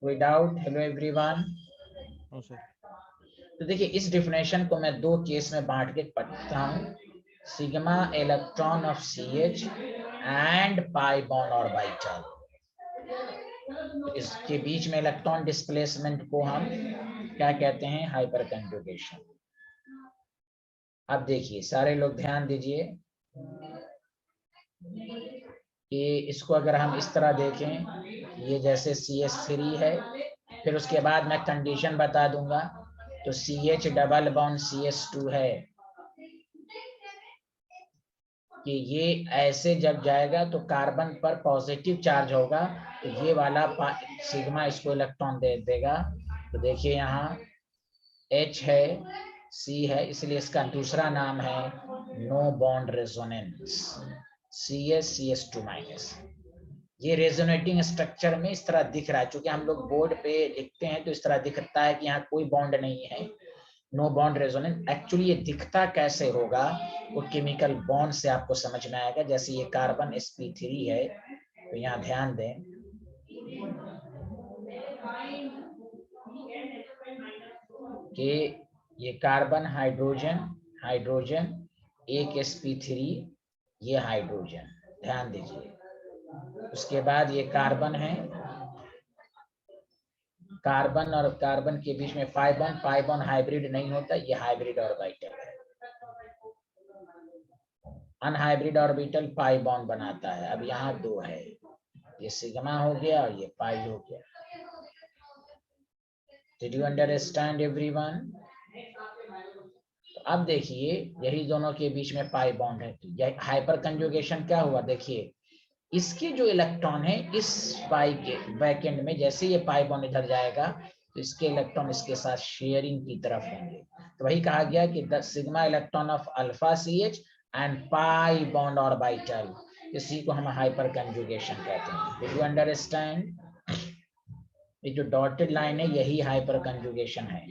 कोई doubt? Hello everyone. No sir. तो देखिए इस डिफिनेशन को मैं दो केस में बांट के पढ़ता हूँ, sigma electron of CH and pi bond orbital. इसके बीच में इलेक्ट्रॉन डिस्प्लेसमेंट को हम क्या कहते हैं? Hyper conjugation. अब देखिए सारे लोग ध्यान दीजिए कि इसको अगर हम इस तरह देखें, ये जैसे CH3 है, फिर उसके बाद मैं कंडीशन बता दूंगा, तो CH डबल बॉन्ड CH2 है कि ये ऐसे जब जाएगा तो कार्बन पर पॉजिटिव चार्ज होगा, तो ये वाला सिग्मा इसको इलेक्ट्रॉन दे देगा। तो देखिए यहाँ H है, C है, इसलिए इसका दूसरा नाम है नो बॉन्ड रेजोनेंस, CS2-। ये रेजोनेटिंग स्ट्रक्चर में इस तरह दिख रहा है, क्योंकि हम लोग बोर्ड पे लिखते हैं तो इस तरह दिखता है कि यहाँ कोई बॉन्ड नहीं है, नो बॉन्ड रेजोनेंस। एक्चुअली ये दिखता कैसे होगा, वो केमिकल बॉन्ड से आपको समझ में आएगा। जैसे ये कार्बन sp3 है, तो यहाँ ध्यान दें कि ये कार्बन हाइड्रोजन हाइड्रोजन, एक sp3, ये हाइड्रोजन, ध्यान दीजिए। उसके बाद ये कार्बन है, कार्बन और कार्बन के बीच में पाई बॉन्ड हाइब्रिड नहीं होता, ये हाइब्रिड ऑर्बिटल है। अनहाइब्रिड ऑर्बिटल पाई बॉन्ड बनाता है। अब यहाँ दो है, ये सिग्मा हो गया और ये पाई हो गया। Did you understand everyone? तो अब देखिए यही दोनों के बीच में पाई बॉन्ड है, तो यह हाइपर कंजुगेशन क्या हुआ? देखिए इसके जो इलेक्ट्रॉन है इस पाई के बैक एंड में, जैसे ये पाई बॉन्ड इधर जाएगा तो इसके इलेक्ट्रॉन इसके साथ शेयरिंग की तरफ होंगे। तो वही कहा गया कि the sigma electron of alpha CH and pi bond orbital, इसी को हम हाइपर कंजुगेशन कहते हैं। Did you understand? ये जो डॉटेड लाइन है यही हाइपर कंजुगेशन है।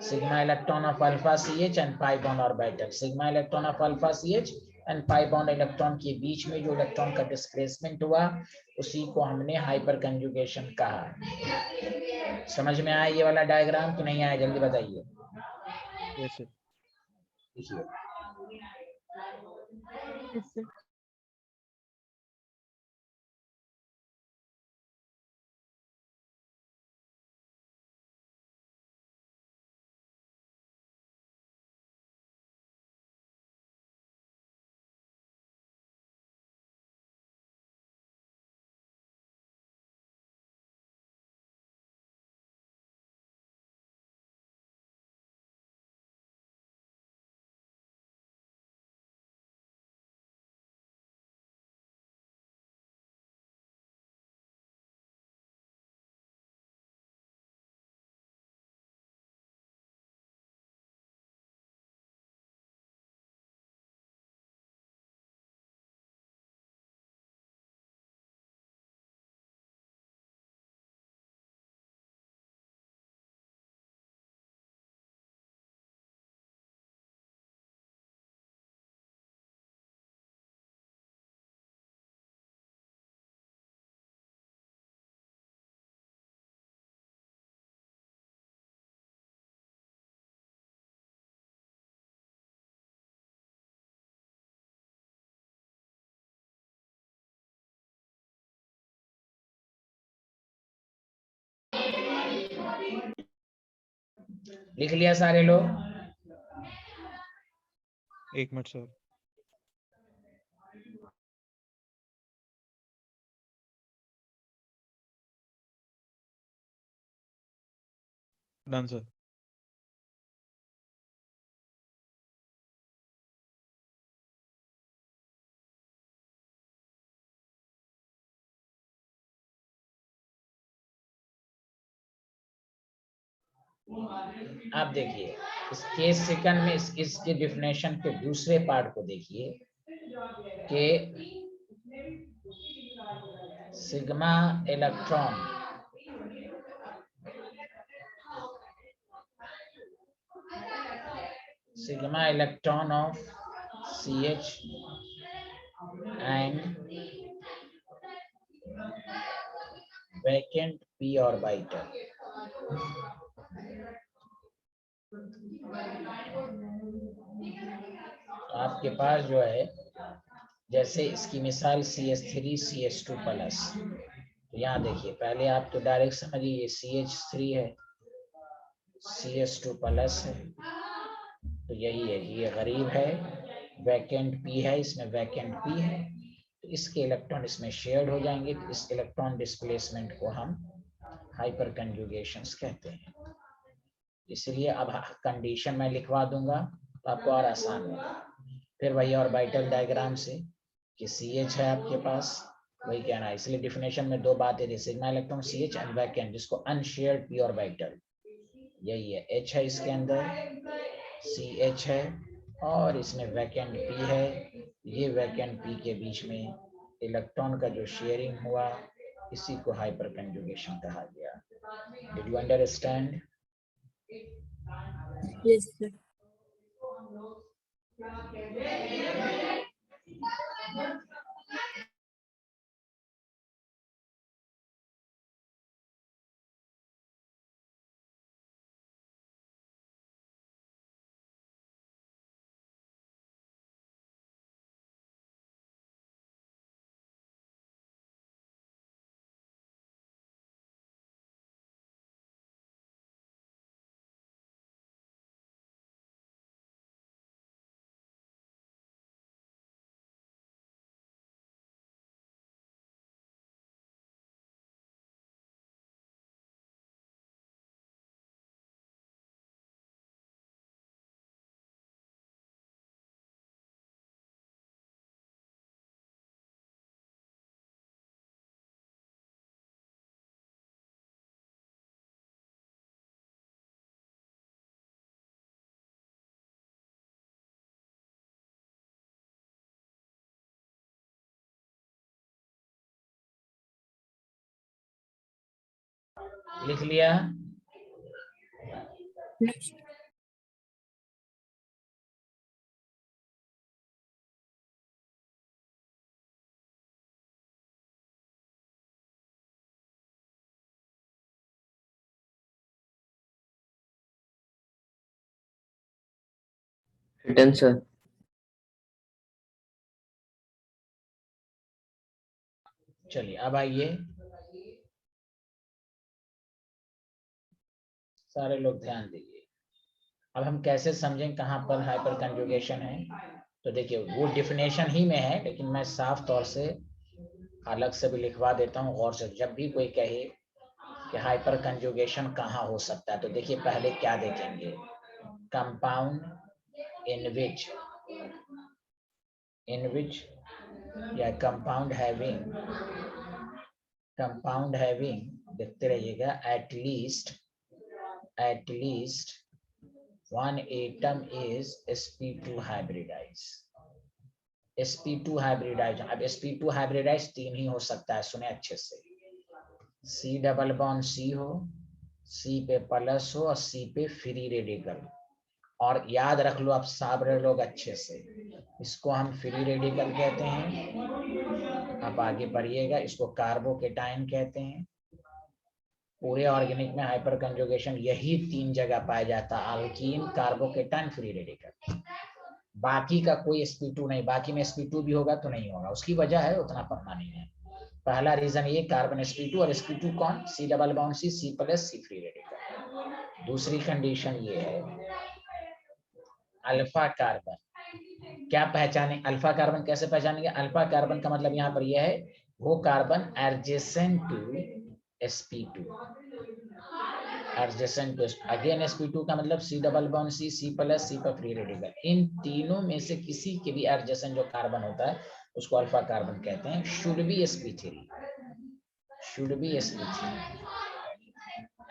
Sigma electron of alpha CH and pi bond orbital, sigma electron of alpha CH and pi bond electron के बीच में जो इलेक्ट्रॉन का डिस्प्लेसमेंट हुआ, उसी को हमने हाइपर कंजुगेशन कहा। समझ में आया ये वाला डायग्राम कि नहीं आया? जल्दी बताइए। Yes sir. देखिए यस सर। लिख लिया सारे लोग? एक मिनट सर। Done sir. आप देखिए इस केस सेकंड में इसके डिफिनेशन के दूसरे पार्ट को देखिए कि sigma electron of CH and vacant p orbital. आपके पास जो है, जैसे इसकी मिसाल CH3 CH2 प्लस, तो यहाँ देखिए पहले आप तो डायरेक्ट समझिए ये CH3 है, CH2 प्लस है, तो यही है, ये गरीब है, वैकेंट p है, इसमें वैकेंट p है, तो इसके इलेक्ट्रॉन इसमें शेयर्ड हो जाएंगे, तो इस इलेक्ट्रॉन डिस्प्लेसमेंट को हम हाइपर कंजुगेशंस कहते हैं। इसलिए अब कंडीशन मैं लिखवा दूंगा तो आपको और आसान होगा। फिर वही ऑर्बिटल डायग्राम से कि CH है आपके पास, वही कहना है, इसलिए डिफिनेशन में दो बातें थी, sigma electron CH and vacant, जिसको अनशेयर्ड p ऑर्बिटल, यही है, H है इसके अंदर, CH है और इसमें वैकेंट p है, ये वैकेंट p के बीच में इलेक्ट्रॉन का जो शेयरिंग हुआ, इसी को हाइपर कंजुगेशन कहा गया। Did you understand? Yes, sir. लिख लिया? Yes. Written, sir. चलिए अब आइए, सारे लोग ध्यान दीजिए। अब हम कैसे समझें कहाँ पर हाइपर कंजुगेशन है? तो देखिए वो डिफिनेशन ही में है, लेकिन मैं साफ तौर से अलग से भी लिखवा देता हूँ गौर से। जब भी कोई कहे कि हाइपर कंजुगेशन कहाँ हो सकता है, तो देखिए पहले क्या देखेंगे, कंपाउंड इन विच या कंपाउंड हैविंग देखते रहिएगा, at least one atom is sp2 hybridized। sp2 hybridise, अब sp2 हाइब्रिडाइज तीन ही हो सकता है, सुने अच्छे से, C डबल बॉन्ड C हो, C पे प्लस हो और C पे फ्री रेडिकल। और याद रख लो आप सारे लोग अच्छे से, इसको हम फ्री रेडिकल कहते हैं। आप आगे पढ़िएगा, इसको कार्बोकेटाइन कहते हैं। पूरे ऑर्गेनिक में हाइपर कंजुगेशन यही तीन जगह पाया जाता है, अल्कीन, कार्बोकेटाइन, फ्री रेडिकल। बाकी का कोई sp2 नहीं, बाकी में sp2 भी होगा तो नहीं होगा, उसकी वजह है, उतना पढ़ना नहीं है। पहला रीजन ये कार्बन sp2, और sp2 कौन, C double bond C, C plus C free radical. दूसरी कंडीशन ये है, अल्फा कार्बन, क्या पहचाने, अल्फा कार्बन कैसे पहचानेंगे? अल्फा कार्बन का मतलब यहाँ पर यह है, वो carbon adjacent to sp2, adjacent to, again sp2 का मतलब C double bond C, C plus C पर फ्री रेडिकल। इन तीनों में से किसी के भी एडजेसेंट जो कार्बन होता है उसको अल्फा कार्बन कहते हैं। Should be sp3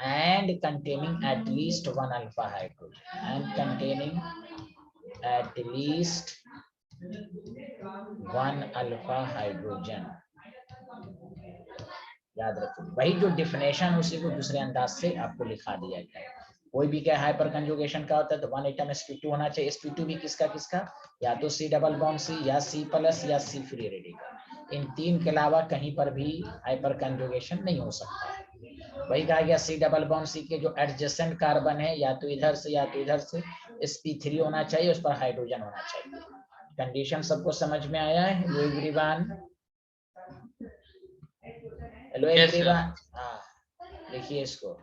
and containing at least one alpha hydrogen, याद रखिए, वही जो डिफिनेशन उसी को दूसरे अंदाज से आपको लिखा दिया गया है। कोई भी क्या हाइपर कंजुगेशन का होता है तो वन एटम sp2 होना चाहिए। sp2 भी किसका, या तो C डबल बॉन्ड C या C प्लस या C फ्री रेडिकल। इन तीन के अलावा कहीं पर भी हाइपर कंजुगेशन नहीं हो सकता है। वही कहा गया सी डबल बॉन्ड सी के जो एडजेसेंट कार्बन है या तो इधर से या तो इधर से sp3 होना चाहिए, उस पर हाइड्रोजन होना चाहिए। कंडीशन सबको समझ में आया है? Hello everyone, hello everyone. हाँ, देखिए इसको,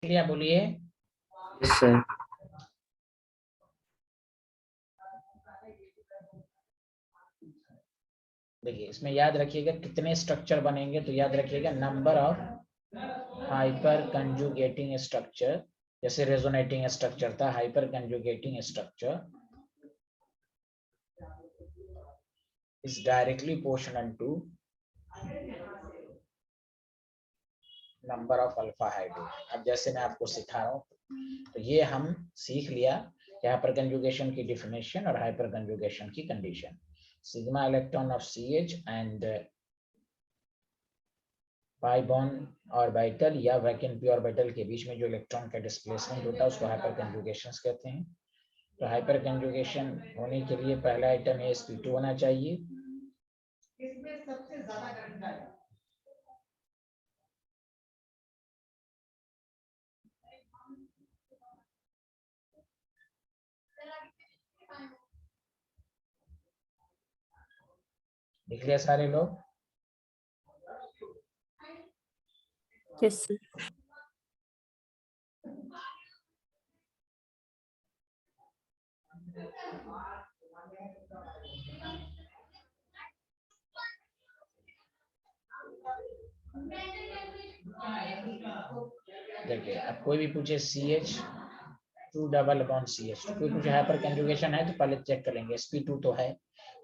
क्या बोलिए? Yes, sir. देखिए इसमें याद रखिएगा कितने स्ट्रक्चर बनेंगे, तो याद रखिएगा number of hyper conjugating structure, जैसे रेजोनेटिंग स्ट्रक्चर था, hyper conjugating structure is directly proportional to number of alpha hydrogen. अब जैसे मैं आपको सिखा रहा हूँ, तो ये हम सीख लिया कि हाइपर कंजुगेशन की डिफिनेशन और हाइपर कंजुगेशन की condition. Sigma electron of CH and pi bond orbital या वैकेंट पी ऑर्बिटल के बीच में जो इलेक्ट्रॉन का डिस्प्लेसमेंट होता है उसको हाइपर कंजुगेशन कहते हैं। तो हाइपर कंजुगेशन होने के लिए पहला आइटम sp2 होना चाहिए। इसमें सबसे ज्यादा करंट आएगा। लिख लिया सारे लोग? Yes, sir. देखिए अब कोई भी पूछे CH2 डबल बॉन्ड CH, कोई पूछे हाइपर कंजुगेशन है तो पहले चेक करेंगे sp2 तो है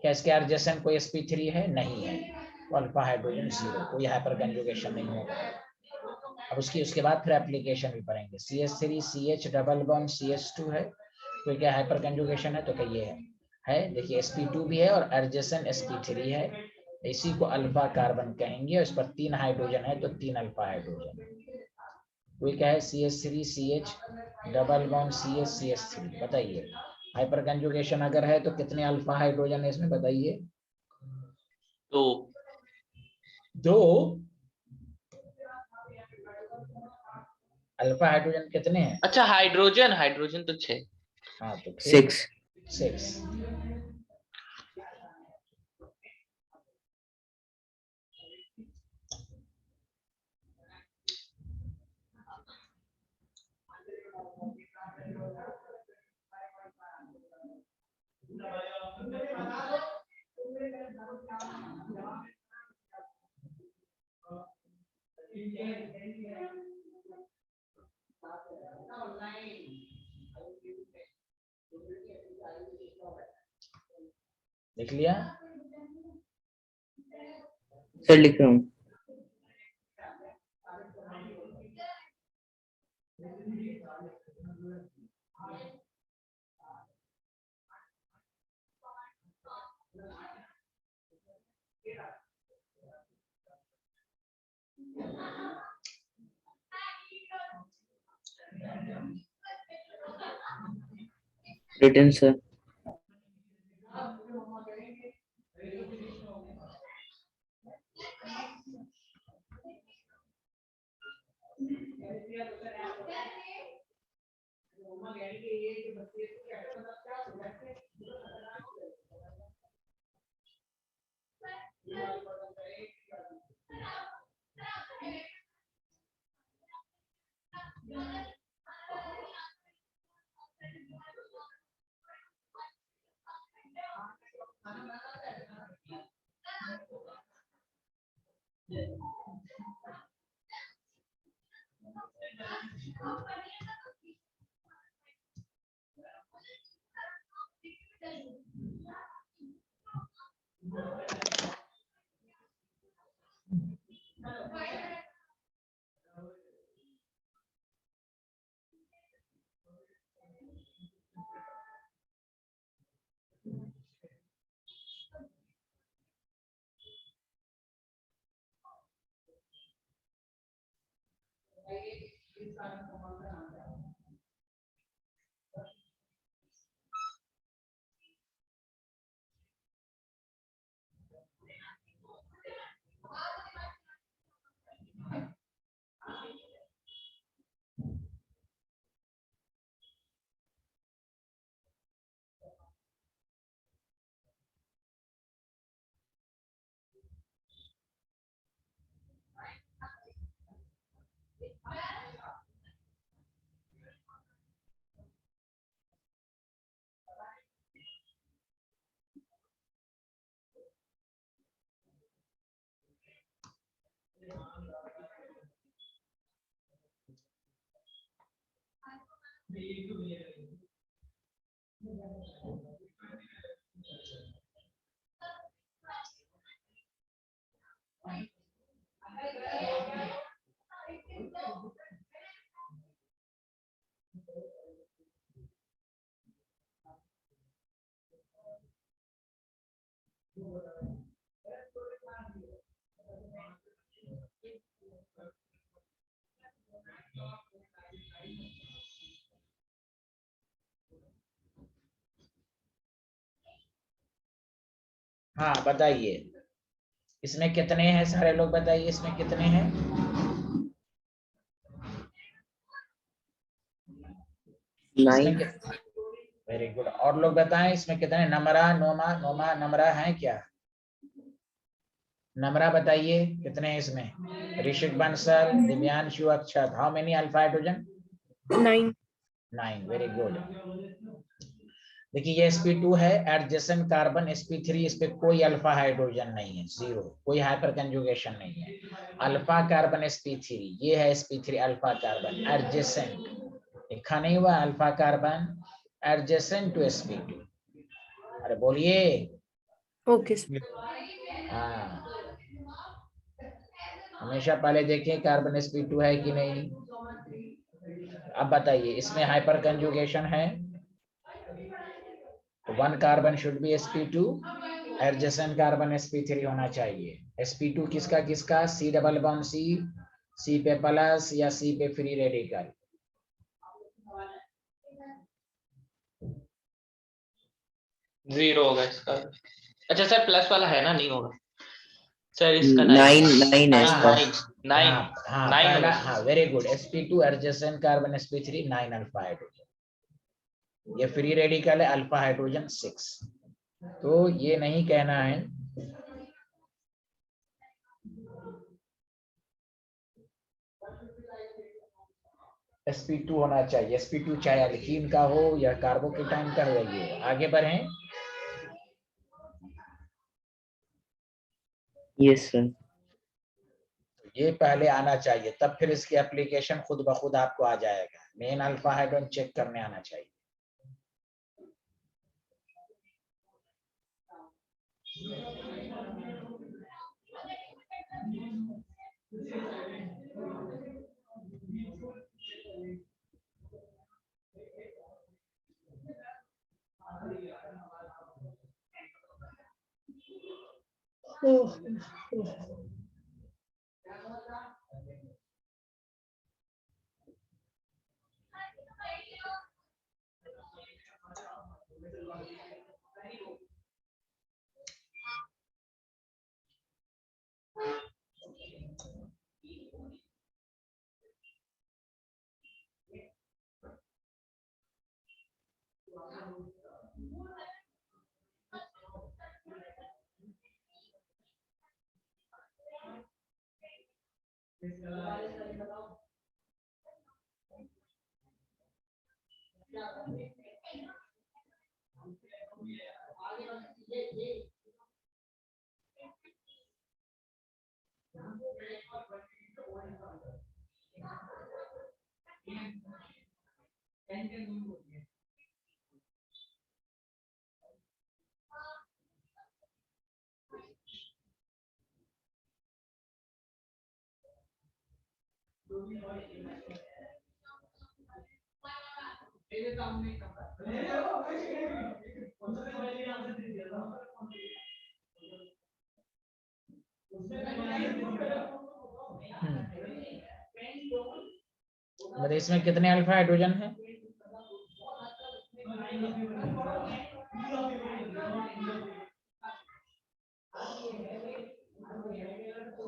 क्या, इसके एडजेसेंट कोई sp3 है? नहीं है, तो अल्फा हाइड्रोजन 0, कोई हाइपर कंजुगेशन नहीं होगा। अब उसके बाद फिर एप्लीकेशन भी पढ़ेंगे। CH3 CH double bond CH2 है, कोई क्या हाइपर कंजुगेशन है? तो क्या ये है देखिए sp2 भी है और एडजेसेंट sp3 है, इसी को अल्फा कार्बन कहेंगे और इस पर 3 हाइड्रोजन है तो 3 अल्फा हाइड्रोजन। कोई क्या है CH3 CH double bond CH CH3, बताइए हाइपर कंजुगेशन अगर है तो कितने अल्फा हाइड्रोजन है इसमें, बताइए? दो। अल्फा हाइड्रोजन कितने हैं? अच्छा, हाइड्रोजन तो 6। हाँ तो 6. 6। लिख लिया? सर लिख रहा हूँ। Written sir. हाँ बताइए, इसमें कितने हैं सारे लोग बताइए, इसमें कितने हैं? इसमें 9। Very good. और लोग बताएं इसमें कितने? नमरा, नोमा, नोमा, नमरा हैं क्या? नमरा बताइए कितने हैं इसमें? Rishik Bansal, Divyanshu, Akshat. How many alpha hydrogen? 9. 9। Very good. देखिए ये sp2 है, एडजेसेंट कार्बन sp3, इस पे कोई अल्फा हाइड्रोजन नहीं है, जीरो, कोई हाइपर कंजुगेशन नहीं है। अल्फा कार्बन sp3, ये है sp3 अल्फा कार्बन एडजेसेंट, लिखा नहीं हुआ alpha carbon adjacent to sp2। अरे बोलिए। Okay, sir. हाँ, हमेशा पहले देखें कार्बन sp2 है कि नहीं। अब बताइए इसमें हाइपर कंजुगेशन है, तो 1 carbon should be sp2, adjacent carbon sp3 होना चाहिए। sp2 किसका किसका? C double bond C, C पे प्लस या C पे फ्री रेडिकल? जीरो होगा इसका। अच्छा सर प्लस वाला है ना, नहीं होगा सर इसका। 9 9 है हाँ इसका। हाँ नाइन हाँ हाँ, नाइन पहला, होगा। हाँ very good. sp2 adjacent carbon sp3 9 alpha hydrogen, ये फ्री रेडिकल है अल्फा हाइड्रोजन 6। तो ये नहीं कहना है sp2 होना चाहिए, sp2 चाहे अल्कीन का हो या कार्बोकेटाइन का हो, ये हो। आगे बढ़ें। Yes sir. ये पहले आना चाहिए, तब फिर इसकी एप्लीकेशन खुद ब खुद आपको आ जाएगा। मेन अल्फा हाइड्रोजन चेक करने आना चाहिए। मतलब इसमें कितने अल्फा हाइड्रोजन है?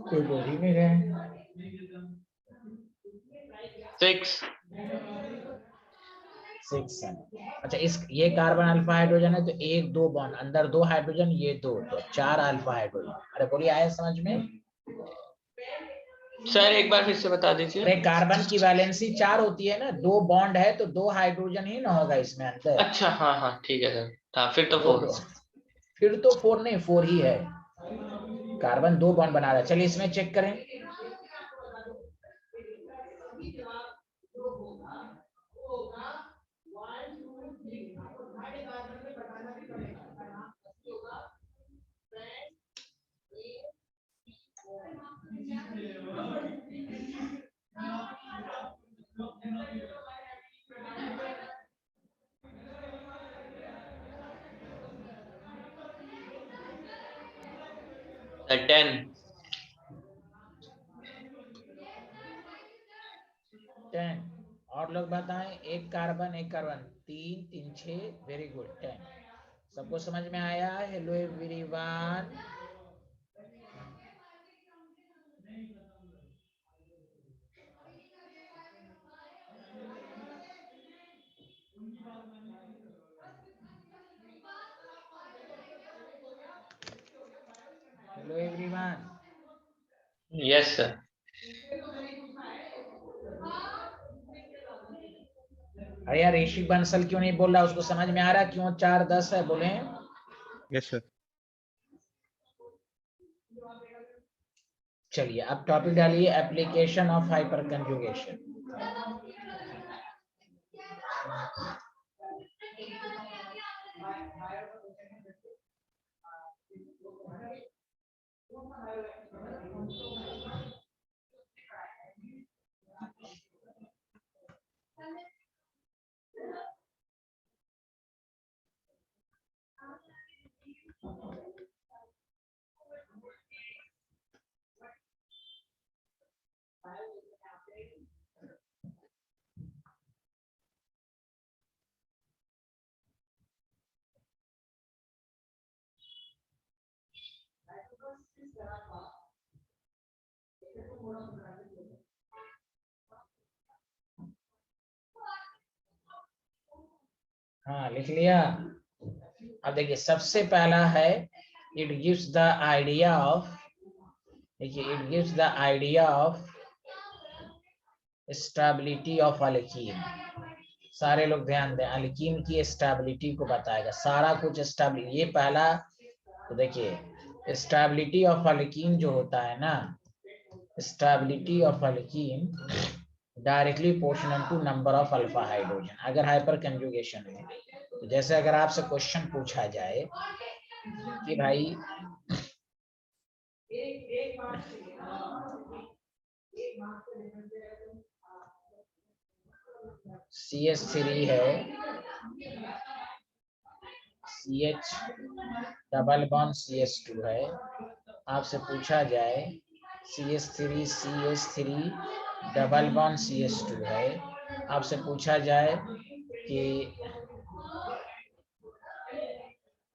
कोई बोल ही नहीं रहे। 6 है। अच्छा, इस ये कार्बन अल्फा हाइड्रोजन है तो 1 2 बॉन्ड, अंदर 2 हाइड्रोजन, ये 2, तो 4 अल्फा हाइड्रोजन। अरे बोलिए, आया समझ में? सर एक बार फिर से बता दीजिए। अरे कार्बन की वैलेंसी 4 होती है ना, 2 बॉन्ड है तो 2 हाइड्रोजन ही ना होगा इसमें अंदर। अच्छा हाँ हाँ ठीक है सर, हाँ फिर तो 4। फिर तो 4 नहीं, 4 ही है। कार्बन 2 बॉन्ड बना रहा है। चलिए इसमें चेक करें। सर 10। 10 और लोग बताएं। एक कार्बन 3 3 6, वेरी गुड, 10। सबको समझ में आया? Hello everyone. Hello everyone. Yes sir. अरे यार, ऋषि बंसल क्यों नहीं बोल रहा? उसको समझ में आ रहा क्यों 4 10 है? बोले। Yes sir. चलिए अब टॉपिक डालिए, एप्लीकेशन ऑफ हाइपर कंजुगेशन। हाँ, लिख लिया। अब देखिए, सबसे पहला है, it gives the idea of, देखिए, it gives the idea of stability of alkene. सारे लोग ध्यान दें, अल्कीन की स्टेबिलिटी को बताएगा। सारा कुछ स्टेबिलिटी, ये पहला। तो देखिए, स्टेबिलिटी ऑफ अल्कीन जो होता है ना, stability of alkene directly proportional to number of alpha hydrogen, अगर हाइपर कंजुगेशन है। तो जैसे अगर आपसे क्वेश्चन पूछा जाए कि भाई CH3 है, CH डबल बॉन्ड CH2 है। आपसे पूछा जाए CH3 डबल बॉन्ड CH2 है। आपसे पूछा जाए कि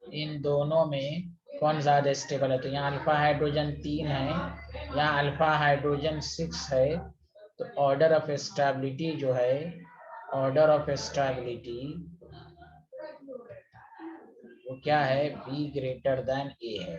इन दोनों में कौन ज्यादा स्टेबल है, तो यहाँ अल्फा हाइड्रोजन 3 है, यहाँ अल्फा हाइड्रोजन 6 है। तो ऑर्डर ऑफ स्टेबिलिटी जो है, ऑर्डर ऑफ स्टेबिलिटी वो क्या है, B ग्रेटर देन A है।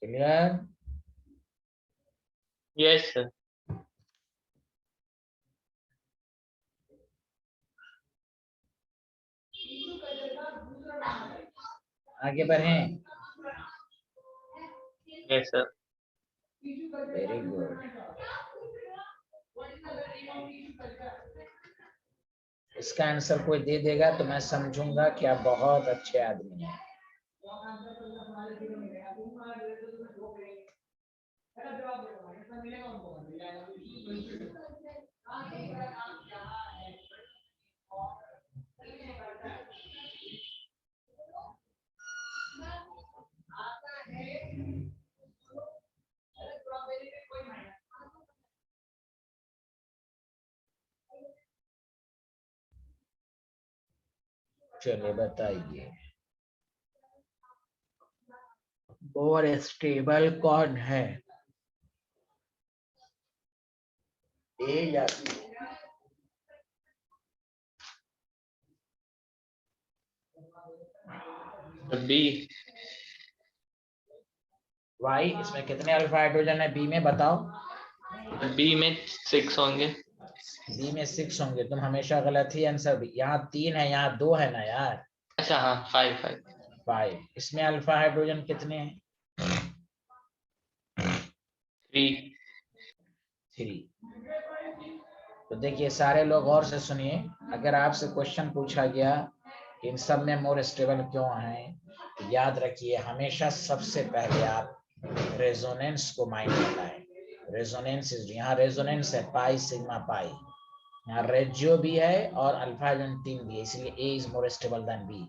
क्लियर? Yes sir. आगे बढ़ें। Yes sir. Very good. इसका आंसर कोई दे देगा तो मैं समझूंगा कि आप बहुत अच्छे आदमी हैं। चलिए बताइए, मोर स्टेबल कौन है, ए या बी? वाई? इसमें कितने अल्फा हाइड्रोजन है बी में, बताओ। बी में 6 होंगे। बी में 6 होंगे, तुम हमेशा गलत ही आंसर दी। यहाँ 3 है, यहाँ 2 है ना यार। अच्छा हाँ 5। 5। इसमें अल्फा हाइड्रोजन कितने हैं? 3। 3। तो देखिए सारे लोग गौर से सुनिए, अगर आपसे क्वेश्चन पूछा गया इन सब में मोर स्टेबल क्यों है, तो याद रखिए हमेशा सबसे पहले आप रेजोनेंस को माइंड लगाएं। रेजोनेंस, यहाँ रेजोनेंस है पाई सिग्मा पाई, यहाँ रेजियो भी है और अल्फा हाइड्रोजन 3 भी है, इसलिए A is more stable than B.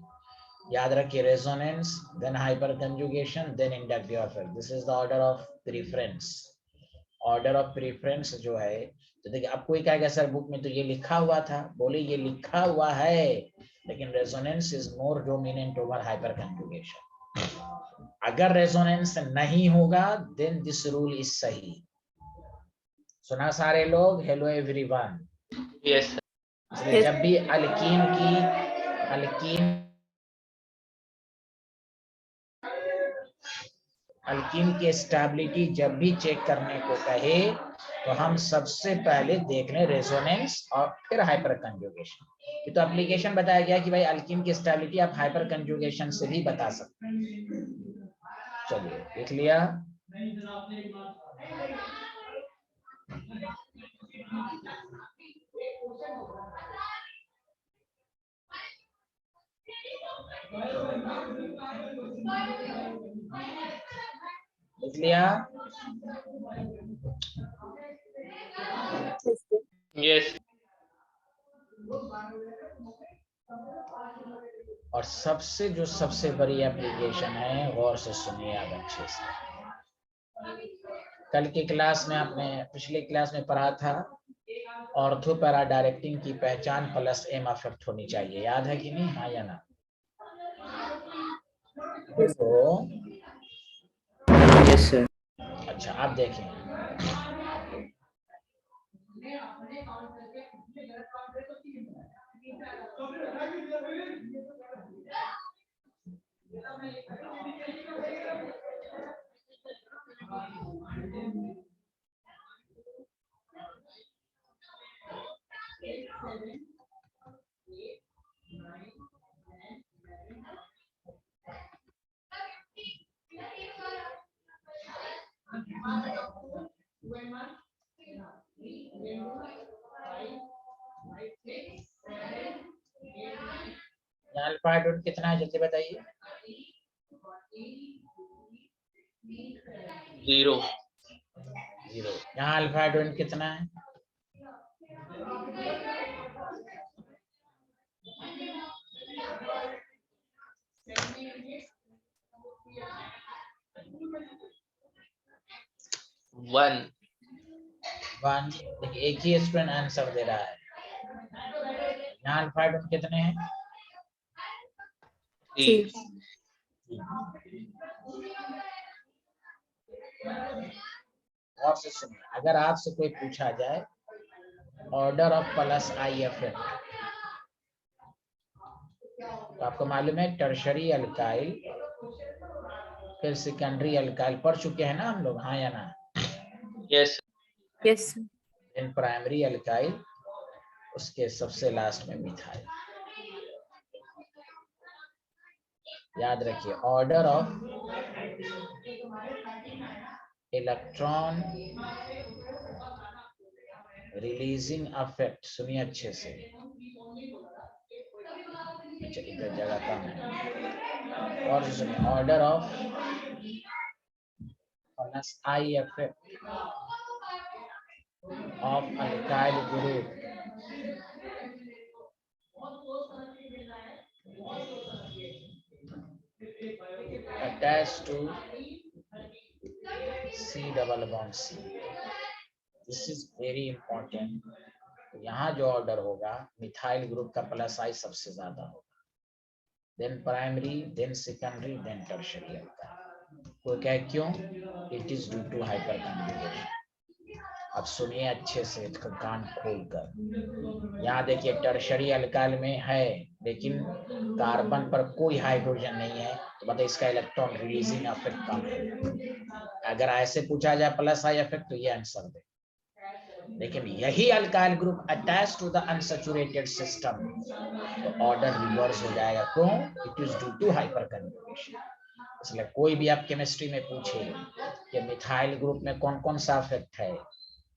याद रखिए resonance, then hyperconjugation, then inductive effect. This is the order of preference. Order of preference जो है, तो देखिए अब कोई कहेगा सर बुक में तो ये लिखा हुआ था, बोले ये लिखा हुआ है, लेकिन resonance is more dominant over hyper conjugation. अगर रेजोनेंस नहीं होगा देन दिस रूल इज सही। सुना सारे लोग? Hello everyone. Yes sir. इसलिए जब भी अल्कीन की स्टेबिलिटी जब भी चेक करने को कहे तो हम सबसे पहले देख लें रेजोनेंस और फिर हाइपर कंजुगेशन। ये तो एप्लीकेशन बताया गया कि भाई अल्कीन की स्टेबिलिटी आप हाइपर कंजुगेशन से भी बता सकते हैं। चलिए देख लिया। देख लिया। यस। और सबसे बड़ी एप्लीकेशन है, गौर से सुनिए आप अच्छे से। कल की क्लास में आपने पिछले क्लास में पढ़ा था ऑर्थो पैरा डायरेक्टिंग की पहचान प्लस एम अफेक्ट होनी चाहिए, याद है कि नहीं? हाँ या ना? तो यस सर। अच्छा आप देखें, यहाँ अल्फा हाइड्रोजन कितना है जल्दी बताइए। 0 0। यहाँ अल्फा हाइड्रोजन कितना है? वन 1। देखिए एक ही स्टूडेंट आंसर दे रहा है। यहाँ अल्फा हाइड्रोजन कितने हैं? 3 और से सुनिए, अगर आपसे कोई पूछा जाए order of plus I effect, तो आपको मालूम है टर्शरी अल्काइल फिर सेकेंडरी अल्काइल पढ़ चुके हैं ना हम लोग, हाँ या ना? Yes Yes, sir. In primary alkyl, उसके सबसे लास्ट में मिथाइल। याद रखिए order of electron releasing affect, सुनिए अच्छे से। अच्छा इधर जगह कम है, और सुनिए order of plus I effect of alkyl group attached to C double bond C. This is very important. यहाँ जो ऑर्डर होगा मिथाइल ग्रुप का प्लस आई सबसे ज्यादा होगा, then primary, then secondary, then tertiary alkyl. वो क्या क्यों? It is due to hyperconjugation. अब सुनिए अच्छे से कान खोलकर। यहाँ देखिए टर्शरी अल्काइल में है लेकिन कार्बन पर कोई हाइड्रोजन नहीं है, तो मतलब इसका इलेक्ट्रॉन रिलीजिंग इफेक्ट कम है। अगर ऐसे पूछा जाए प्लस आई इफेक्ट तो ये आंसर दे। लेकिन यही alkyl group attach to the unsaturated system तो ऑर्डर रिवर्स हो जाएगा। क्यों? It is due to hyperconjugation. इसलिए कोई भी आप केमिस्ट्री में पूछे कि मिथाइल ग्रुप में कौन कौन सा इफेक्ट है,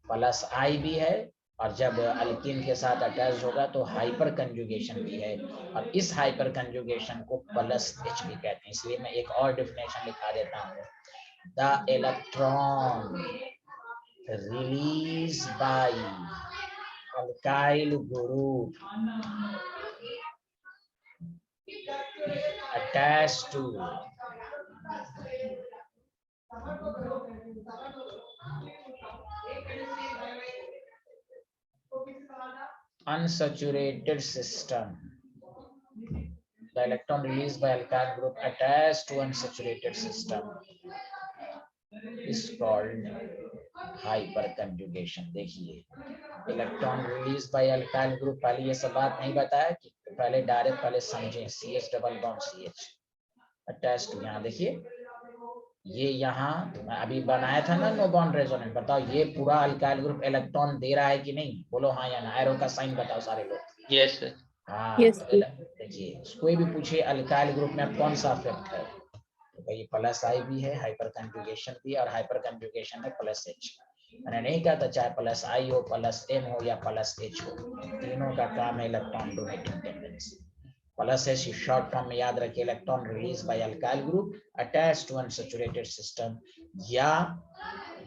प्लस आई भी है, और जब अल्कीन के साथ अटैच होगा तो हाइपर कंजुगेशन भी है, और इस हाइपर कंजुगेशन को प्लस एच भी कहते हैं। इसलिए मैं एक और डेफिनेशन लिखा देता हूँ, the electron release by alkyl group attached to unsaturated system, the electron released by alkyl group attached to unsaturated system is called hyperconjugation। देखिए electron release by alkyl group, पहले ये सब बात नहीं बताया कि पहले डायरेक्ट पहले समझें, CH double bond CH attach to. यहाँ देखिए ये यहाँ अभी बनाया था ना नो बॉन्ड रेजोनेंस, बताओ ये पूरा अल्काइल ग्रुप इलेक्ट्रॉन दे रहा है कि नहीं? बोलो हाँ या ना, एरो का साइन बताओ सारे लोग। यस सर हाँ Yes, तो देखिए कोई भी पूछे अल्काइल ग्रुप में कौन सा इफेक्ट है, तो भाई प्लस आई भी है, हाइपर कंजुगेशन भी, और हाइपर कंजुगेशन है प्लस एच। मैंने नहीं कहा था चाहे प्लस आई हो, प्लस एम हो या प्लस एच हो, तीनों का काम है electron donating tendency. Plus H short form में याद रखिए, electron release by alkyl group attach to unsaturated system या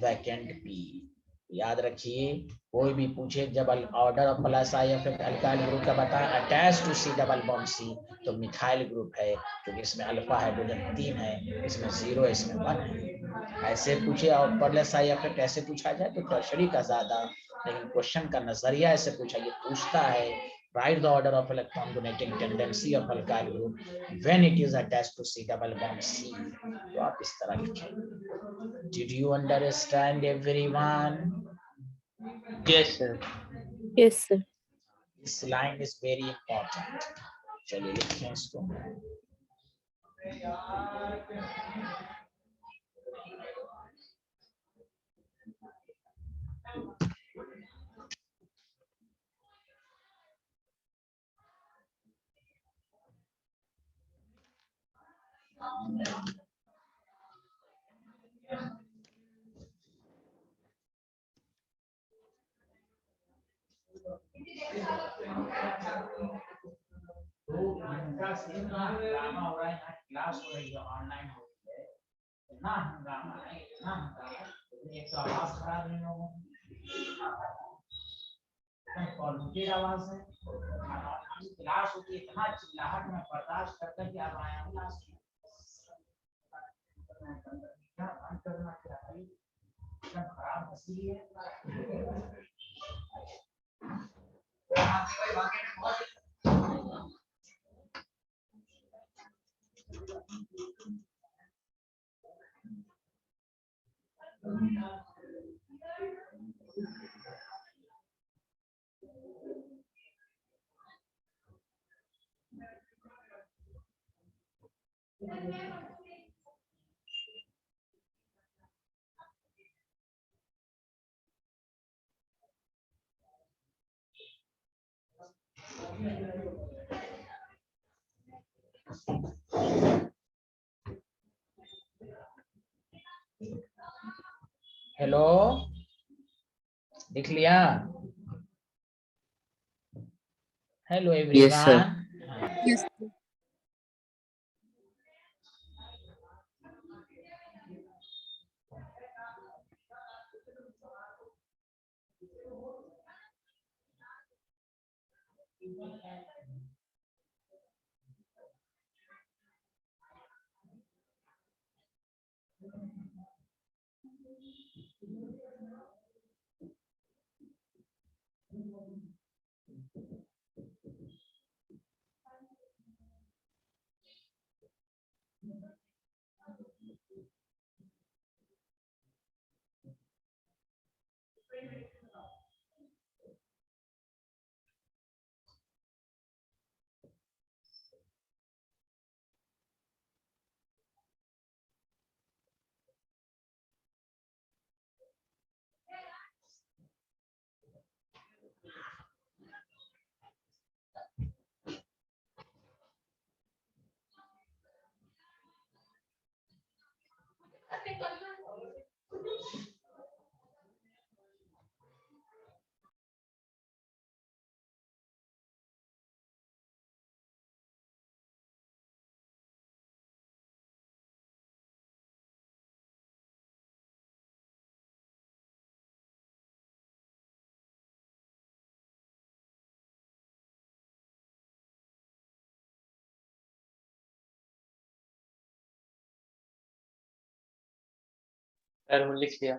वैकेंट पी। याद रखिए कोई भी पूछे जब order of plus I effect alkyl group का बताएं attach to C double bond सी, तो मिथाइल ग्रुप है क्योंकि इसमें अल्फा हाइड्रोजन 3 है, इसमें 0 है, इसमें 1 है। ऐसे पूछे और प्लस आई इफेक्ट ऐसे पूछा जाए तो टर्शरी का ज्यादा, लेकिन क्वेश्चन का नजरिया ऐसे पूछा, ये पूछता है write the order of electron donating tendency of alkyl group when it is attached to C double bond C, तो आप इस तरह लिखें। Did you understand everyone? Yes sir yes, sir. This line is very important. चलिए लिखें इसको। 2 घंटा से इतना हंगामा हो रहा है, यहाँ क्लास हो रही है, ऑनलाइन हो रही है, इतना हंगामा है, इतना हंगामा है, एक तो आवाज खराब है लोगों की, पॉल्यूटेड आवाज है, क्लास होती है, इतना चिल्लाहट में बर्दाश्त करके क्या आया हूँ क्लास में, क्या बंद करना चाहिए, एकदम खराब हंसी है। हेलो, लिख लिया? Hello Yes, sir. Everyone. Yes, sir. Sir लिख लिया।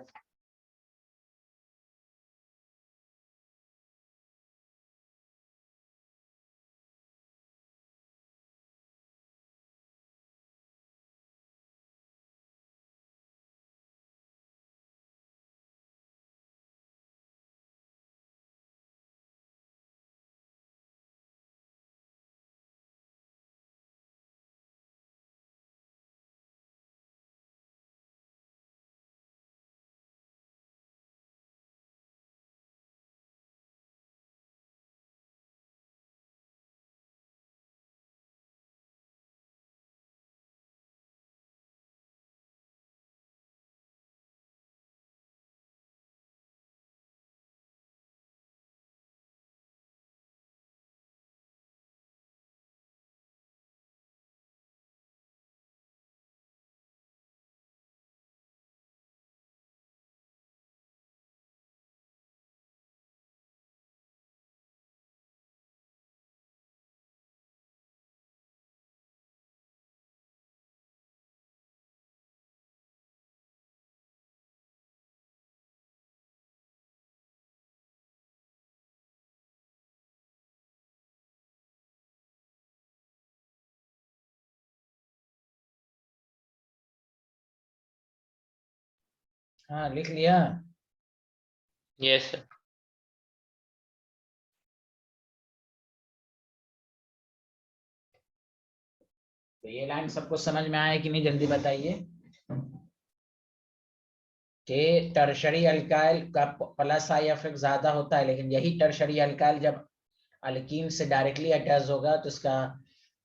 हाँ, लिख लिया? Yes sir. तो ये लाइन सबको समझ में आया कि नहीं, जल्दी बताइए। कि टर्शरी अल्काइल का प्लस आई इफेक्ट ज्यादा होता है, लेकिन यही टर्शरी अल्काइल जब अल्कीन से डायरेक्टली अटैच होगा तो इसका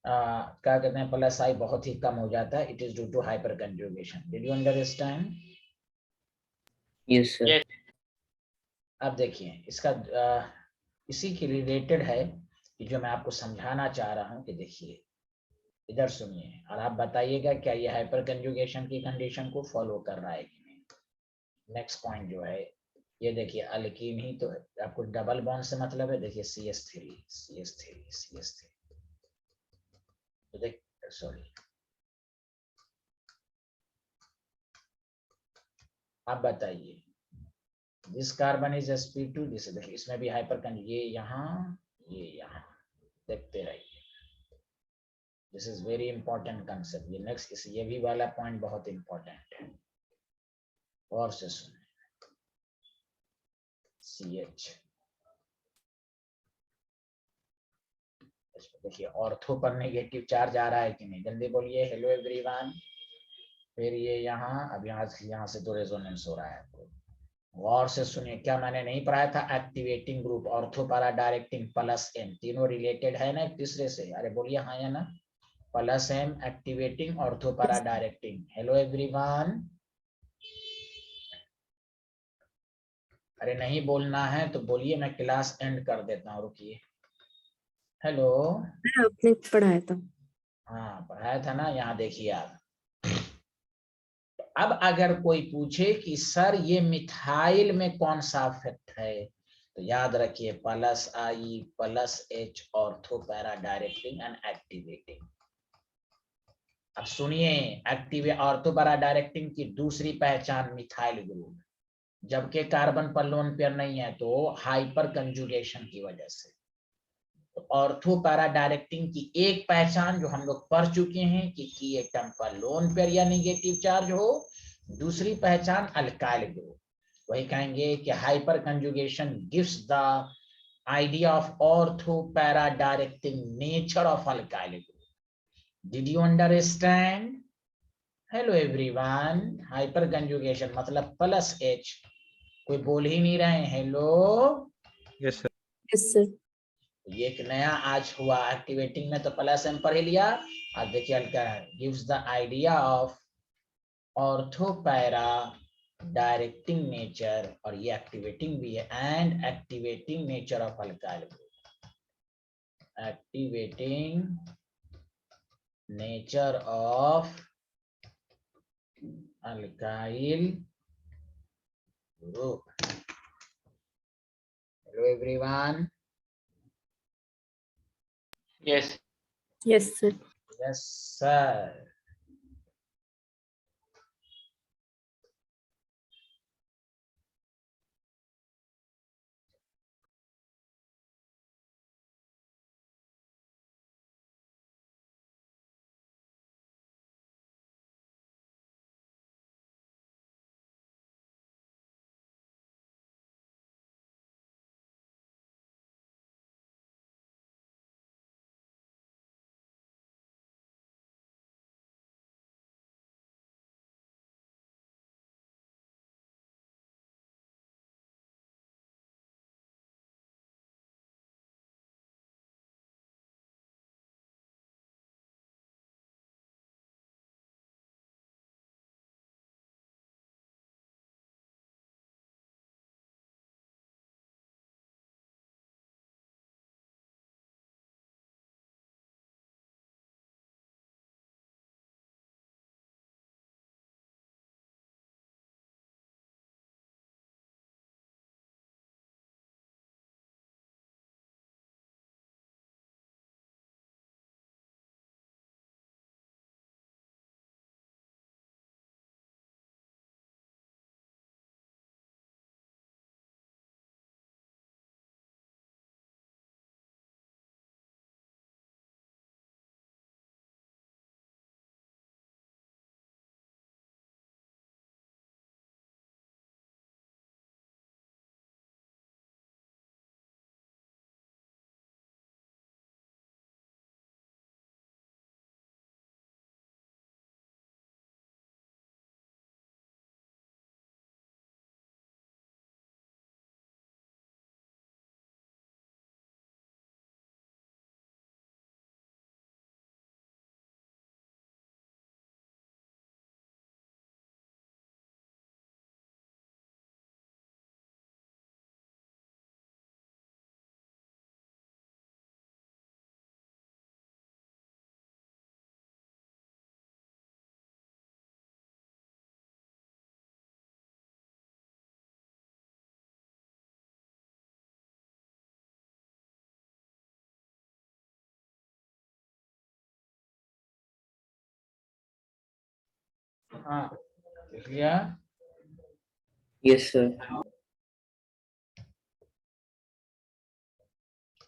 क्या कहते हैं, प्लस आई बहुत ही कम हो जाता है। It is due to hyperconjugation. Did you understand? Yes, sir. Yes. अब देखिए इसका इसी के रिलेटेड है कि जो मैं आपको समझाना चाह रहा हूं कि देखिए इधर सुनिए और आप बताइएगा क्या ये हाइपर कंजुगेशन की कंडीशन को फॉलो कर रहा है कि नहीं। नेक्स्ट पॉइंट जो है ये देखिए अल्कीन ही तो है, आपको डबल बॉन्ड से मतलब है। देखिए CH3 CH3 CH3 तो देख सॉरी आप बताइए this carbon is sp2 this देखिए इसमें भी हाइपर ये यहाँ देखते रहिए। This is very important concept. ये नेक्स्ट ये भी वाला पॉइंट बहुत इंपॉर्टेंट है और से सुने। CH देखिए ऑर्थो पर नेगेटिव चार्ज आ रहा है कि नहीं, जल्दी बोलिए। Hello everyone. फिर ये यहाँ अब यहाँ से तो रेजोनेंस हो रहा है आपको। गौर से सुनिए क्या मैंने नहीं पढ़ाया था, activating group ortho para directing plus M तीनों रिलेटेड है ना एक तीसरे से। अरे बोलिए हाँ या ना। Plus M activating ortho para directing. Hello everyone. अरे नहीं बोलना है तो बोलिए, मैं क्लास एंड कर देता हूँ, रुकिए। हेलो आपने पढ़ाया था। हाँ पढ़ाया था ना। यहाँ देखिए आप, अब अगर कोई पूछे कि सर ये मिथाइल में कौन सा इफेक्ट है तो याद रखिए plus I plus H ortho para directing and activating. अब सुनिए एक्टिव ऑर्थो पैरा डायरेक्टिंग की दूसरी पहचान मिथाइल ग्रुप, जबकि कार्बन पर लोन पेयर नहीं है तो हाइपर कंजुगेशन की वजह से। तो ऑर्थो पैरा डायरेक्टिंग की एक पहचान जो हम लोग पढ़ चुके हैं कि एटम पर लोन पेयर या नेगेटिव चार्ज हो, दूसरी पहचान अल्काइल ग्रुप। वही कहेंगे कि hyper conjugation gives the idea of ortho para directing nature of alkyl group. Did you understand? Hello everyone. Hyper conjugation मतलब प्लस एच, कोई बोल ही नहीं रहे हैं hello. Yes sir. Yes sir. ये एक नया आज हुआ एक्टिवेटिंग में तो प्लस एम पढ़ लिया। आज देखिए Alka gives the idea of ortho para directing nature, और ये एक्टिवेटिंग भी है, and activating nature of alkyl group. Activating nature of alkyl group. Hello everyone. Yes. Yes sir. Yes sir. हाँ लिख लिया। Yes, sir.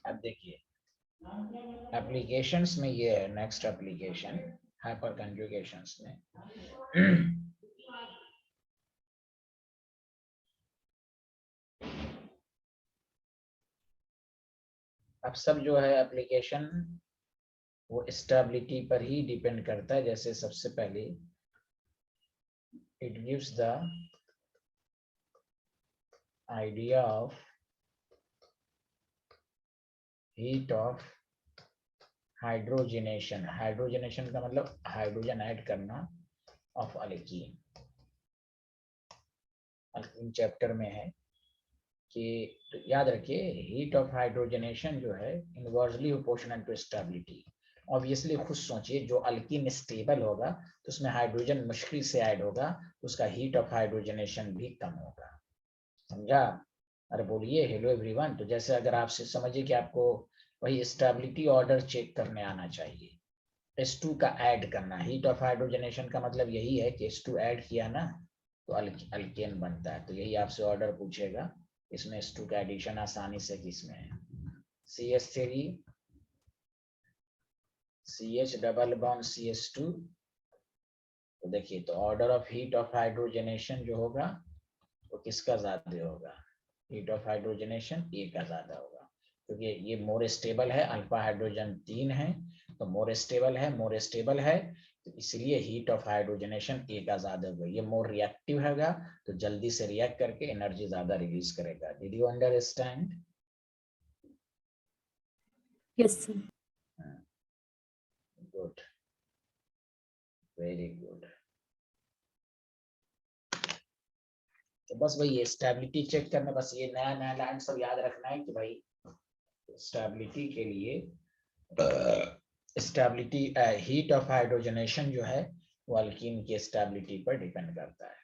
अब देखिए एप्लीकेशंस में ये है नेक्स्ट एप्लीकेशन हाइपर कंजुगेशंस में। अब सब जो है एप्लीकेशन वो स्टेबिलिटी पर ही डिपेंड करता है। जैसे सबसे पहले it gives the idea of heat of hydrogenation. Hydrogenation का मतलब हाइड्रोजन ऐड करना ऑफ अल्कीन। अल्कीन चैप्टर में है कि तो याद रखिए हीट ऑफ हाइड्रोजनेशन जो है inversely proportional to stability. Obviously खुद सोचिए जो अल्कीन स्टेबल होगा तो उसमें हाइड्रोजन मुश्किल से ऐड होगा तो उसका हीट ऑफ हाइड्रोजनेशन भी कम होगा। समझा? अरे बोलिए हेलो एवरीवन। तो जैसे अगर आपसे समझिए कि आपको वही स्टेबिलिटी ऑर्डर चेक करने आना चाहिए, H2 का ऐड करना। हीट ऑफ हाइड्रोजनेशन का मतलब यही है कि H2 ऐड किया ना तो अल्केन बनता है। तो यही आपसे ऑर्डर पूछेगा। इसमें H2 का एडिशन आसानी से किसमें है, CH3 CH double bond CH2। तो देखिए तो order of heat of hydrogenation जो होगा वो किसका ज्यादा होगा, हीट ऑफ हाइड्रोजनेशन ए का ज्यादा होगा क्योंकि ये मोर स्टेबल है। अल्फा हाइड्रोजन 3 है तो मोर स्टेबल है तो इसलिए हीट ऑफ हाइड्रोजनेशन ए का ज्यादा होगा। ये मोर रिएक्टिव होगा तो जल्दी से रिएक्ट करके एनर्जी ज्यादा रिलीज करेगा। Did you understand? Yes, sir. Good, very good. तो बस वही स्टेबिलिटी चेक करना, बस ये नया नया लाइन सब याद रखना है कि भाई स्टेबिलिटी के लिए स्टेबिलिटी हीट ऑफ हाइड्रोजनेशन जो है वो अल्कीन की स्टेबिलिटी पर डिपेंड करता है।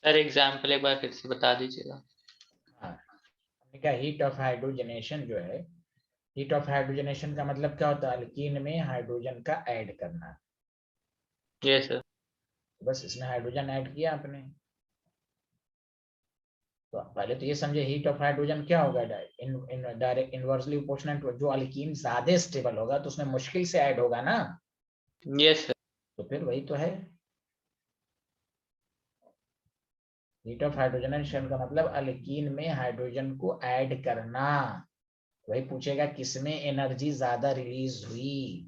सर एग्जाम्पल एक बार फिर से बता दीजिएगा। हाँ हमने कहा हीट ऑफ हाइड्रोजनेशन जो है, हीट ऑफ हाइड्रोजनेशन का मतलब क्या होता है, अल्कीन में हाइड्रोजन का ऐड करना। Yes sir. बस इसमें हाइड्रोजन ऐड किया आपने। तो पहले तो ये समझे हीट ऑफ हाइड्रोजन क्या होगा, डायरेक्ट इनवर्सली प्रोपोर्शनल। जो अल्कीन ज्यादा स्टेबल होगा तो उसमें मुश्किल से ऐड होगा ना। Yes sir. तो फिर वही तो है हीट ऑफ हाइड्रोजनेशन का मतलब अल्कीन में हाइड्रोजन को ऐड करना। वही पूछेगा किसमें एनर्जी ज्यादा रिलीज हुई,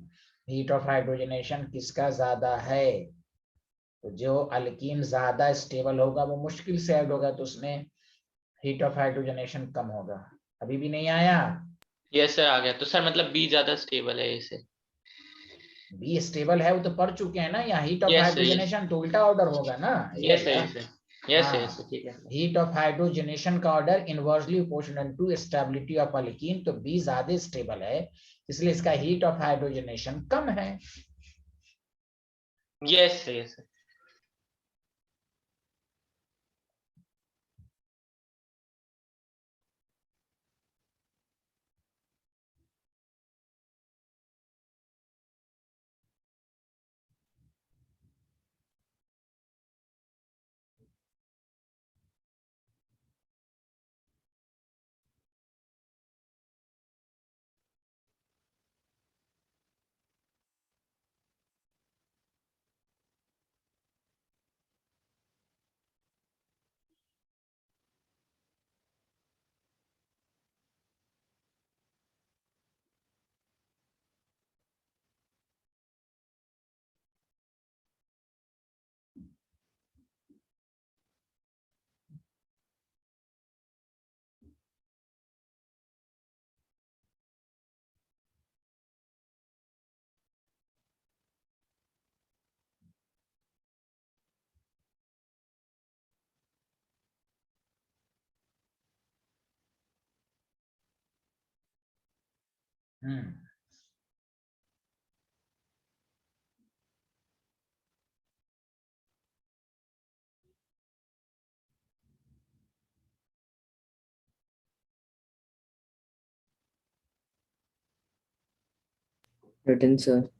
हीट ऑफ हाइड्रोजनेशन किसका ज्यादा है। तो जो अल्कीन ज्यादा स्टेबल होगा वो मुश्किल से ऐड होगा तो उसमें हीट ऑफ हाइड्रोजनेशन कम होगा। अभी भी नहीं आया? यस सर आ गया। तो सर मतलब बी ज्यादा स्टेबल है इसे। बी स्टेबल है वो तो पढ़ चुके हैं ना। यहाँ heat of yes sir yes. Hydrogenation तो उल्टा ऑर्डर होगा ना ये यस सर वाला। Yes sir yes sir yes हाँ सर ठीक है। हीट ऑफ हाइड्रोजनेशन का order inversely proportional to stability of alkene. तो बी ज्यादा स्टेबल है इसलिए इसका हीट ऑफ हाइड्रोजनेशन कम है। यस सर यस सर। Written, sir.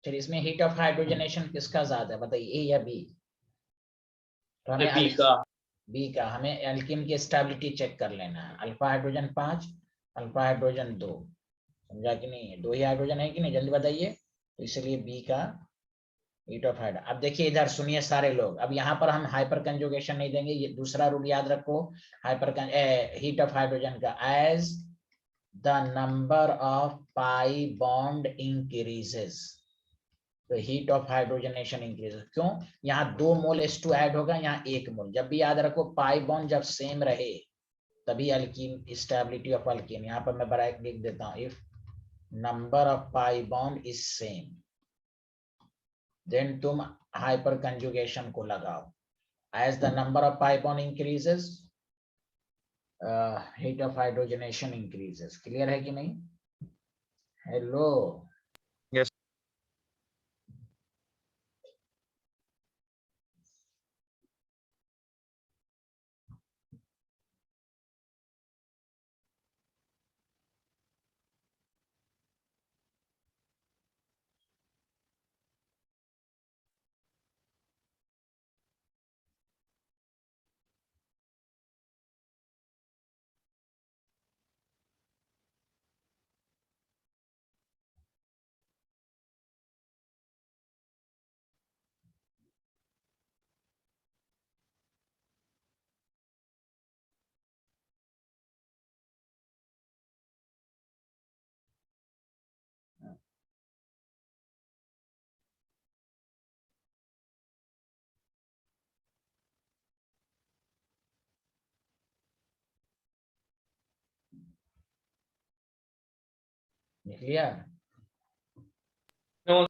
चलिए इसमें हीट ऑफ हाइड्रोजनेशन किसका ज्यादा है बताइए, ए या बी? तो हमें बी का। बी का, हमें एल्किन की स्टेबिलिटी चेक कर लेना है। अल्फा हाइड्रोजन 5, अल्फा हाइड्रोजन 2, समझा कि नहीं? 2 ही हाइड्रोजन है कि नहीं, जल्दी बताइए। तो इसलिए बी का हीट ऑफ हाइड्रोजन। अब देखिए इधर सुनिए सारे लोग, अब यहाँ पर हम हाइपर कंजुगेशन नहीं देंगे, ये दूसरा रूल याद रखो हाइपर हीट ऑफ हाइड्रोजन का, as the number of pi bond increases तो हीट ऑफ हाइड्रोजनेशन इंक्रीजेस। क्यों? यहाँ 2 मोल H2 ऐड होगा, यहाँ 1 मोल। जब भी याद रखो पाई बॉन्ड जब सेम रहे तभी अल्कीन, स्टेबिलिटी ऑफ अल्कीन। यहाँ पर मैं ब्रैकेट लिख देता हूँ, if number of pi bond is same then तुम हाइपर कंजुगेशन को लगाओ। As the number of pi bond increases heat of hydrogenation increases. Clear है कि नहीं? Hello, Yes. लिख लिया? नो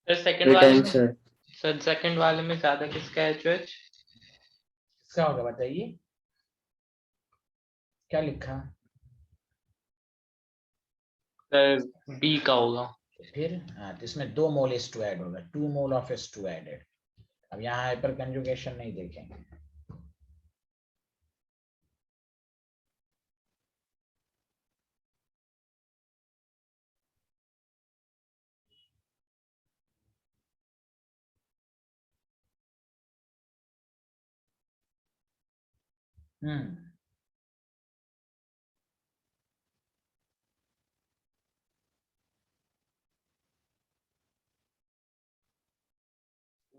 सर, सेकंड वाले Written, में, sir. सर सेकंड वाले में ज्यादा किसका है एच? क्या होगा बताइए, क्या लिखा? सर बी का होगा। तो फिर हाँ, तो इसमें 2 मोल H2 ऐड होगा, 2 मोल ऑफ H2 एडेड। अब यहाँ हाइपर कंजुगेशन नहीं देखेंगे।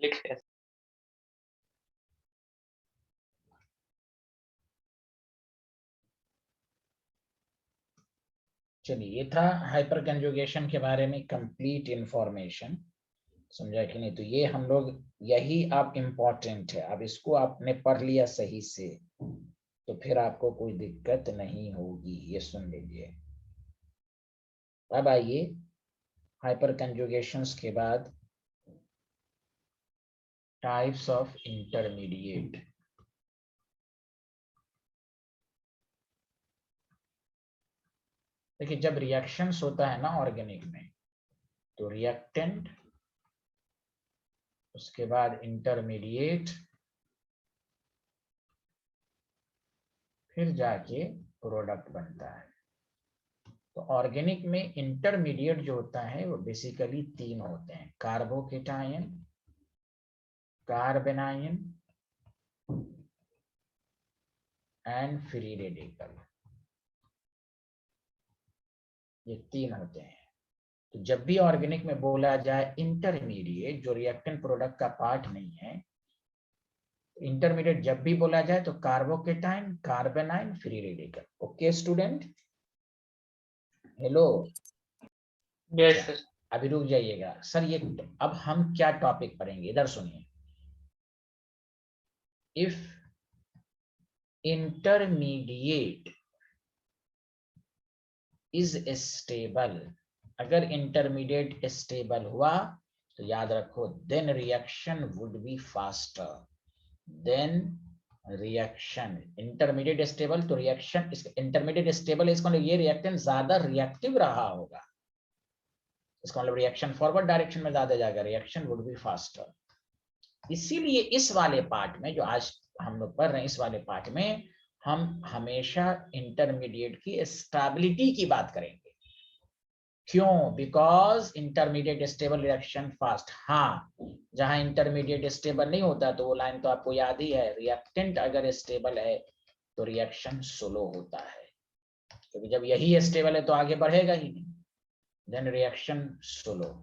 लिख कैसे? चलिए, ये था हाइपर कंजुगेशन के बारे में कंप्लीट इंफॉर्मेशन, समझा कि नहीं? तो ये हम लोग, यही आप इम्पोर्टेंट है, अब इसको आपने पढ़ लिया सही से तो फिर आपको कोई दिक्कत नहीं होगी, ये सुन लीजिए। अब आइए हाइपर कंजुगेशंस के बाद टाइप्स ऑफ इंटरमीडिएट। देखिए, जब रिएक्शंस होता है ना ऑर्गेनिक में, तो रिएक्टेंट, उसके बाद इंटरमीडिएट, फिर जाके प्रोडक्ट बनता है। तो ऑर्गेनिक में इंटरमीडिएट जो होता है वो बेसिकली 3 होते हैं, कार्बोकेटायन, कार्बेनायन एंड फ्री रेडिकल, ये 3 होते हैं। तो जब भी ऑर्गेनिक में बोला जाए इंटरमीडिएट, जो रिएक्टेंट प्रोडक्ट का पार्ट नहीं है, इंटरमीडिएट जब भी बोला जाए तो carbocation, कार्बेनाइन, free radical. Okay student, hello? Yes sir. अभी रुक जाइएगा सर, ये अब हम क्या टॉपिक पढ़ेंगे, इधर सुनिए। इफ इंटरमीडिएट इज स्टेबल, अगर इंटरमीडिएट स्टेबल हुआ तो याद रखो, then reaction would be faster, then reaction. Intermediate stable तो रिएक्शन, इंटरमीडिएट स्टेबल इसका मतलब ये रिएक्टेंट ज्यादा रिएक्टिव रहा होगा, इसका मतलब रिएक्शन फॉरवर्ड डायरेक्शन में ज्यादा जाएगा, रिएक्शन वुड बी फास्टर। इसीलिए इस वाले पार्ट में जो आज हम लोग पढ़ रहे हैं, इस वाले पार्ट में हम हमेशा इंटरमीडिएट की स्टेबिलिटी की बात करेंगे। क्यों? Because intermediate stable reaction fast. हाँ, जहां इंटरमीडिएट स्टेबल नहीं होता तो वो लाइन तो आपको याद ही है, रिएक्टेंट अगर स्टेबल है तो रिएक्शन स्लो होता है, क्योंकि जब यही स्टेबल है तो आगे बढ़ेगा ही नहीं, देन रिएक्शन स्लो।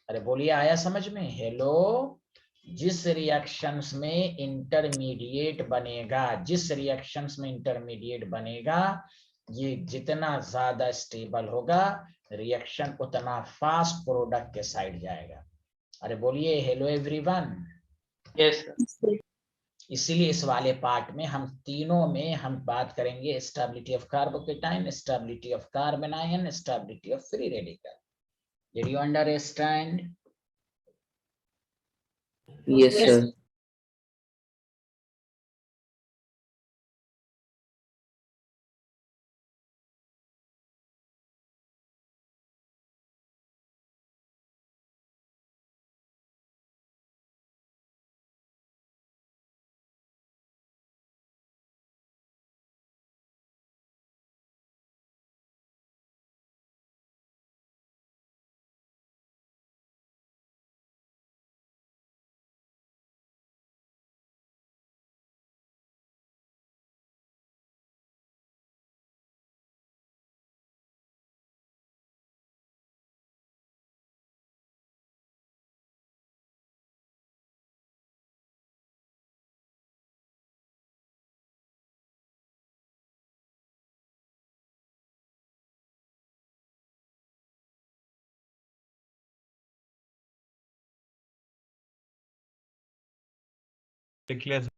अरे बोलिए, आया समझ में? हेलो? जिस रिएक्शंस में इंटरमीडिएट बनेगा, जिस रिएक्शंस में इंटरमीडिएट बनेगा, ये जितना ज्यादा स्टेबल होगा, रिएक्शन उतना फास्ट प्रोडक्ट के साइड जाएगा। अरे बोलिए, हेलो एवरीवन? Yes sir. इसीलिए इस वाले पार्ट में हम तीनों में हम बात करेंगे, stability of carbocation, stability of carbanion, stability of free radical. Did you understand? Yes, Yes. sir. लिख लिया सर।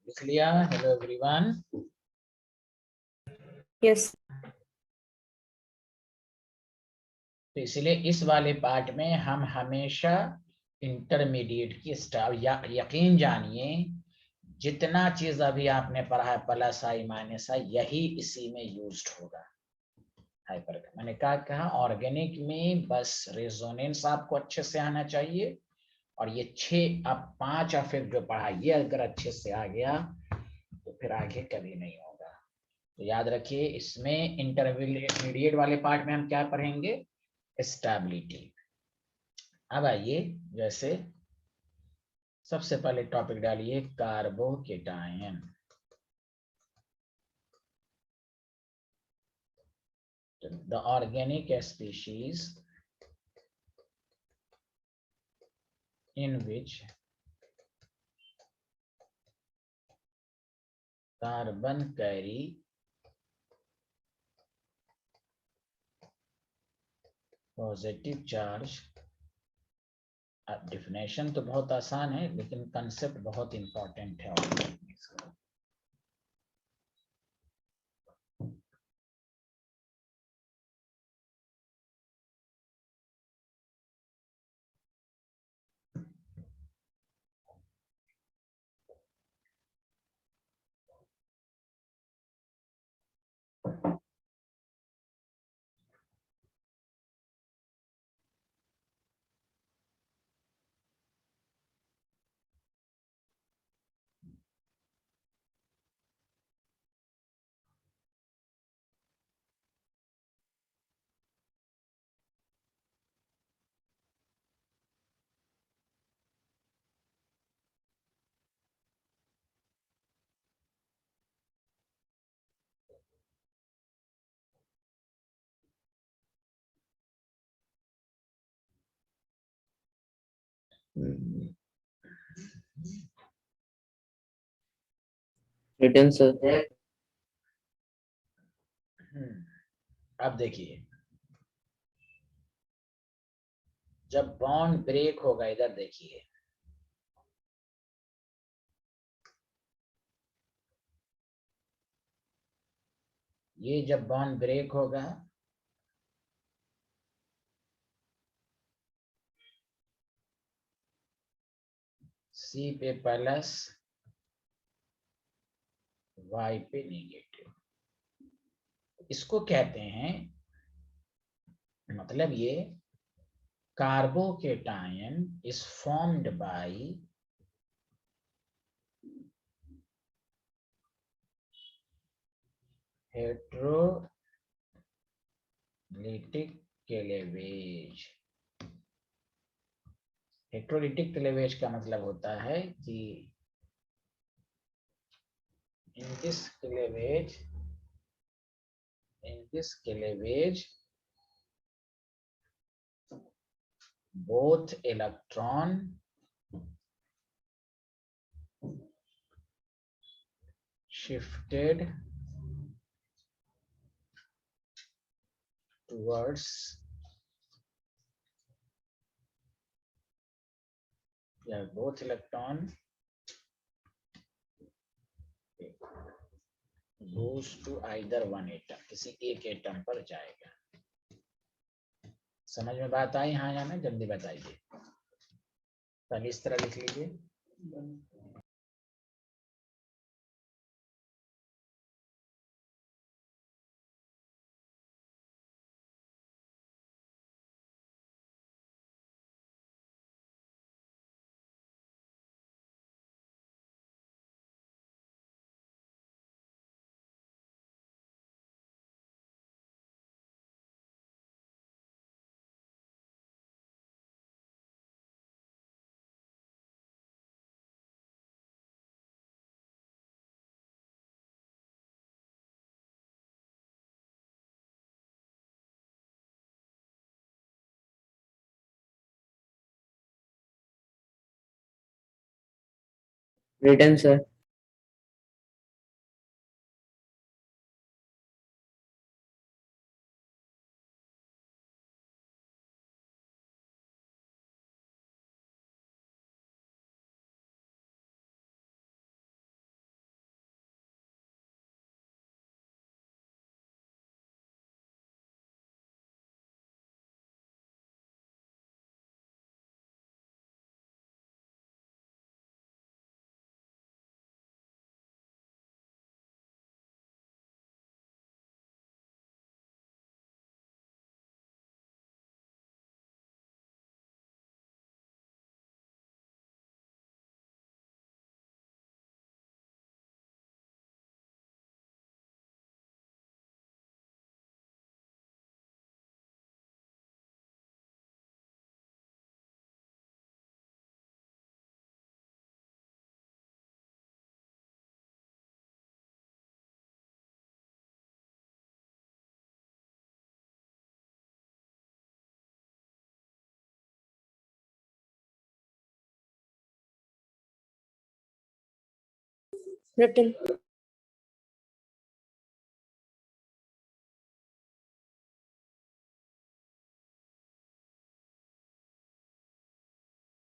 लिख लिया? Hello everyone? Yes. तो इसलिए इस वाले पार्ट में हम हमेशा इंटरमीडिएट की यकीन जानिए, जितना चीज अभी आपने पढ़ा है प्लस आई माइनस आई, यही इसी में यूज्ड होगा। हाइपर, मैंने कहा ऑर्गेनिक में बस रेजोनेंस आपको अच्छे से आना चाहिए, और ये 6 अब 5 अफेक्ट जो पढ़ा ये अगर अच्छे से आ गया तो फिर आगे कभी नहीं होगा। तो याद रखिए, इसमें इंटरमीडिएट वाले पार्ट में हम क्या पढ़ेंगे, स्टेबिलिटी। अब आइए, जैसे सबसे पहले टॉपिक डालिए carbocation. The organic species in which carbon carry positive charge. Definition तो बहुत आसान है, लेकिन कंसेप्ट बहुत इंपॉर्टेंट है। Written, sir. अब देखिए, जब बॉन्ड ब्रेक होगा, इधर देखिए, ये जब बॉन्ड ब्रेक होगा सी पे प्लस, वाई पे नेगेटिव, इसको कहते हैं, मतलब ये carbocation is formed by heterolytic cleavage. Heterolytic cleavage का मतलब होता है कि in this cleavage both electron shifted towards both electron goes to either one atom, किसी एक एटम पर जाएगा। समझ में बात आई? हाँ या ना, जल्दी बताइए। पहले इस तरह लिख लीजिए। Written, sir. written.